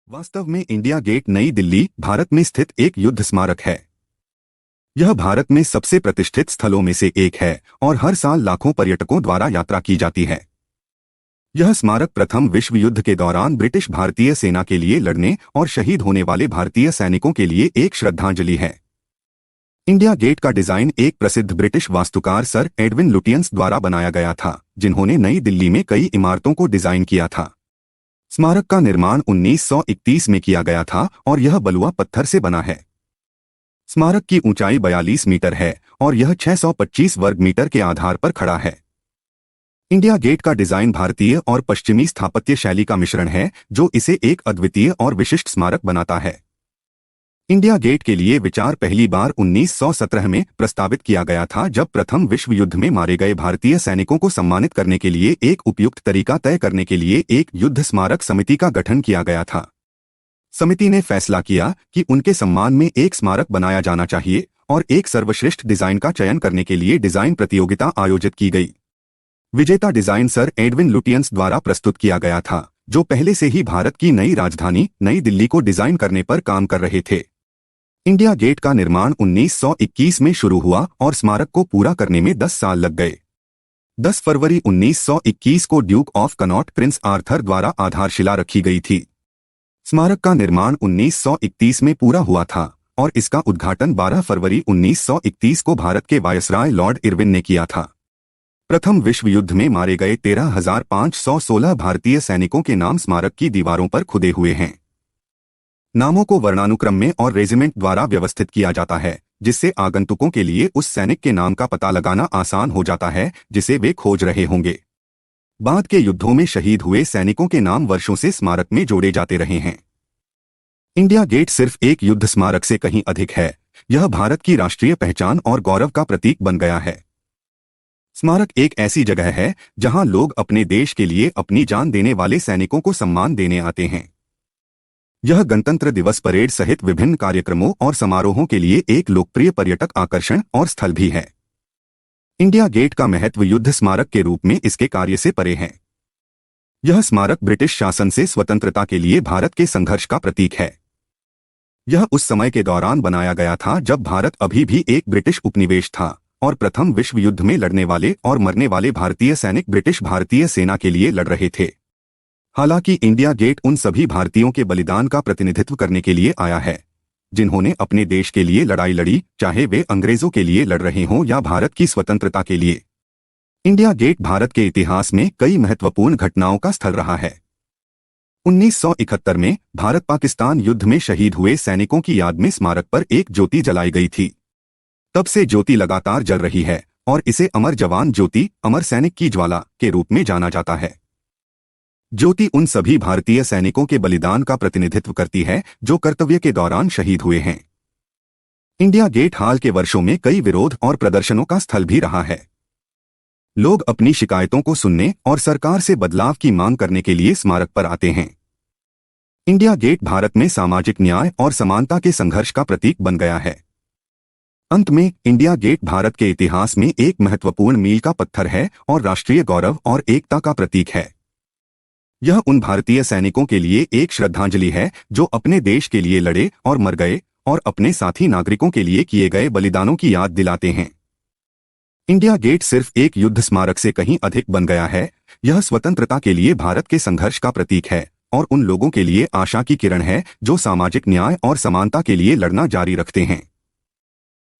वास्तव में India gate नई दिल्ली, भारत में स्थित एक युद्ध स्मारक है। यह भारत में सबसे प्रतिष्ठित स्थलों में से एक है और हर साल लाखों पर्यटकों द्वारा यात्रा की जाती है। यह स्मारक प्रथम विश्व युद्ध के दौरान ब्रिटिश भारतीय सेना के लिए लड़ने और शहीद होने वाले भारतीय सैनिकों के लिए एक श्रद्धांजलि है। इंडिया गेट का डिजाइन एक प्रसिद्ध ब्रिटिश वास्तुकार सर एडविन लुटियंस द्वारा बनाया गया था, जिन्होंने नई दिल्ली में कई इमारतों को डिजाइन किया था। स्मारक का निर्माण 1931 में किया गया था और यह बलुआ पत्थर से बना है। स्मारक की ऊंचाई 42 मीटर है और यह 625 वर्ग मीटर के आधार पर खड़ा है। इंडिया गेट का डिजाइन भारतीय और पश्चिमी स्थापत्य शैली का मिश्रण है, जो इसे एक अद्वितीय और विशिष्ट स्मारक बनाता है। इंडिया गेट के लिए विचार पहली बार 1917 में प्रस्तावित किया गया था, जब प्रथम विश्व युद्ध में मारे गए भारतीय सैनिकों को सम्मानित करने के लिए एक उपयुक्त तरीका तय करने के लिए एक युद्ध स्मारक समिति का गठन किया गया था। समिति ने फैसला किया कि उनके सम्मान में एक स्मारक बनाया जाना चाहिए और एक सर्वश्रेष्ठ डिजाइन का चयन करने के लिए डिजाइन प्रतियोगिता आयोजित की गई। विजेता डिजाइन सर एडविन लुटियंस द्वारा प्रस्तुत किया गया था, जो पहले से ही भारत की नई राजधानी नई दिल्ली को डिजाइन करने पर काम कर रहे थे। इंडिया गेट का निर्माण 1921 में शुरू हुआ और स्मारक को पूरा करने में 10 साल लग गए। 10 फरवरी 1921 को Duke of Connaught Prince Arthur द्वारा आधारशिला रखी गई थी। स्मारक का निर्माण 1931 में पूरा हुआ था और इसका उद्घाटन 12 फरवरी 1931 को भारत के वायसराय लॉर्ड इरविन ने किया था। प्रथम विश्व युद्ध में मारे गए 13,516 भारतीय सैनिकों के नाम स्मारक की दीवारों पर खुदे हुए हैं। नामों को वर्णानुक्रम में और रेजिमेंट द्वारा व्यवस्थित किया जाता है, जिससे आगंतुकों के लिए उस सैनिक के नाम का पता लगाना आसान हो जाता है जिसे वे खोज रहे होंगे। बाद के युद्धों में शहीद हुए सैनिकों के नाम वर्षों से स्मारक में जोड़े जाते रहे हैं। इंडिया गेट सिर्फ एक युद्ध स्मारक से कहीं अधिक है। यह भारत की राष्ट्रीय पहचान और गौरव का प्रतीक बन गया है। स्मारक एक ऐसी जगह है जहां लोग अपने देश के लिए अपनी जान देने वाले सैनिकों को सम्मान देने आते हैं। यह गणतंत्र दिवस परेड सहित विभिन्न कार्यक्रमों और समारोहों के लिए एक लोकप्रिय पर्यटक आकर्षण और स्थल भी है। इंडिया गेट का महत्व युद्ध स्मारक के रूप में इसके कार्य से परे है। यह स्मारक ब्रिटिश शासन से स्वतंत्रता के लिए भारत के संघर्ष का प्रतीक है। यह उस समय के दौरान बनाया गया था जब भारत अभी भी एक ब्रिटिश उपनिवेश था और प्रथम विश्व युद्ध में लड़ने वाले और मरने वाले भारतीय सैनिक ब्रिटिश भारतीय सेना के लिए लड़ रहे थे। हालांकि इंडिया गेट उन सभी भारतीयों के बलिदान का प्रतिनिधित्व करने के लिए आया है, जिन्होंने अपने देश के लिए लड़ाई लड़ी, चाहे वे अंग्रेजों के लिए लड़ रहे हों या भारत की स्वतंत्रता के लिए। इंडिया गेट भारत के इतिहास में कई महत्वपूर्ण घटनाओं का स्थल रहा है। 1971 में भारत पाकिस्तान युद्ध में शहीद हुए सैनिकों की याद में स्मारक पर एक ज्योति जलाई गई थी। तब से ज्योति लगातार जल रही है और इसे अमर जवान ज्योति, अमर सैनिक की ज्वाला के रूप में जाना जाता है। ज्योति उन सभी भारतीय सैनिकों के बलिदान का प्रतिनिधित्व करती है जो कर्तव्य के दौरान शहीद हुए हैं। इंडिया गेट हाल के वर्षों में कई विरोध और प्रदर्शनों का स्थल भी रहा है। लोग अपनी शिकायतों को सुनने और सरकार से बदलाव की मांग करने के लिए स्मारक पर आते हैं। इंडिया गेट भारत में सामाजिक न्याय और समानता के संघर्ष का प्रतीक बन गया है। अंत में, इंडिया गेट भारत के इतिहास में एक महत्वपूर्ण मील का पत्थर है और राष्ट्रीय गौरव और एकता का प्रतीक है। यह उन भारतीय सैनिकों के लिए एक श्रद्धांजलि है जो अपने देश के लिए लड़े और मर गए और अपने साथी नागरिकों के लिए किए गए बलिदानों की याद दिलाते हैं। इंडिया गेट सिर्फ एक युद्ध स्मारक से कहीं अधिक बन गया है। यह स्वतंत्रता के लिए भारत के संघर्ष का प्रतीक है और उन लोगों के लिए आशा की किरण है जो सामाजिक न्याय और समानता के लिए लड़ना जारी रखते हैं।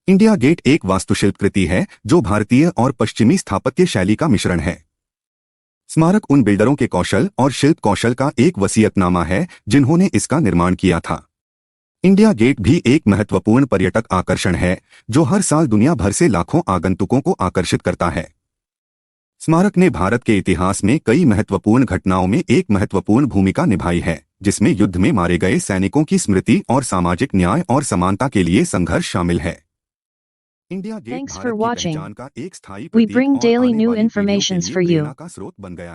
इंडिया गेट एक वास्तुशिल्प कृति है जो भारतीय और पश्चिमी स्थापत्य शैली का मिश्रण है। स्मारक उन बिल्डरों के कौशल और शिल्प कौशल का एक वसीयतनामा है जिन्होंने इसका निर्माण किया था। इंडिया गेट भी एक महत्वपूर्ण पर्यटक आकर्षण है जो हर साल दुनिया भर से लाखों आगंतुकों को आकर्षित करता है। स्मारक ने भारत के इतिहास में कई महत्वपूर्ण घटनाओं में एक महत्वपूर्ण भूमिका निभाई है, जिसमें युद्ध में मारे गए सैनिकों की स्मृति और सामाजिक न्याय और समानता के लिए संघर्ष शामिल है। इंडिया गेट Thanks भारत for की watching. पहचान का एक स्थायी We प्रतीक bring और daily आने new वाली पीढ़ियों के informations लिए for you. प्रेरणा का स्रोत बन गया है।